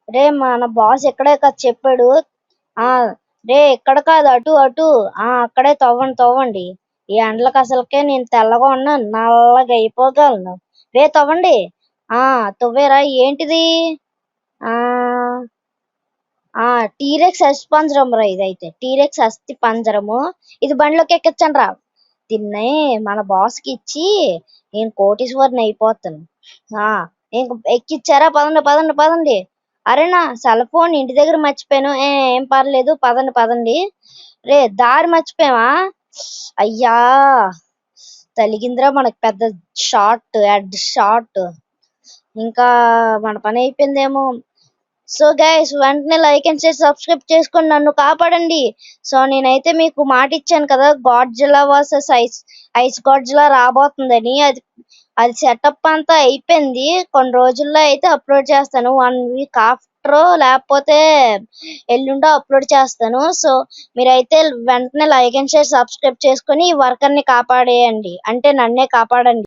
రే మన బాస్ ఎక్కడే కదా చెప్పాడు. ఆ రే ఇక్కడ కాదు అటు అటు అక్కడే తవ్వండి. ఈ ఎండలకు అసలుకే నేను తెల్లగా ఉన్నాను, నల్లగా అయిపోగలను. రే తవ్వండి. తవ్వేరా ఏంటిది? ఆ టీరెక్స్ అస్థి పంజరం రా, ఇదైతే టీరెక్స్ అస్థి పంజరము. ఇది బండిలోకి ఎక్కించండి రా. దీన్ని మన బాస్ కి ఇచ్చి నేను కోటీశ్వరిని అయిపోతాను. ఇంక ఎక్కిచ్చారా? పదండి పదండి పదండి. అరే నా సెల్ ఫోన్ ఇంటి దగ్గర మర్చిపోయాను. ఏం పర్లేదు, పదండి పదండి. రే దారి మర్చిపోయావా? అయ్యా తలిగిందిరా మనకు పెద్ద హెడ్ షాట్. ఇంకా మన పని అయిపోయిందేమో. సో గైస్ వెంటనే లైక్ అండ్ షేర్ సబ్స్క్రైబ్ చేసుకొని నన్ను కాపాడండి. సో నేనైతే మీకు మాట ఇచ్చాను కదా, గాడ్జిల్లా వర్సెస్ ఐస్ గాడ్జిల్లా రాబోతుందని. అది సెటప్ అంతా అయిపోయింది. కొన్ని రోజుల్లో అయితే అప్లోడ్ చేస్తాను. 1 వీక్ ఆఫ్టర్ లేకపోతే ఎల్లుండో అప్లోడ్ చేస్తాను. సో మీరైతే వెంటనే లైక్ అండ్ షేర్ సబ్స్క్రైబ్ చేసుకొని ఈ వర్కర్ ని కాపాడేయండి, అంటే నన్నే కాపాడండి.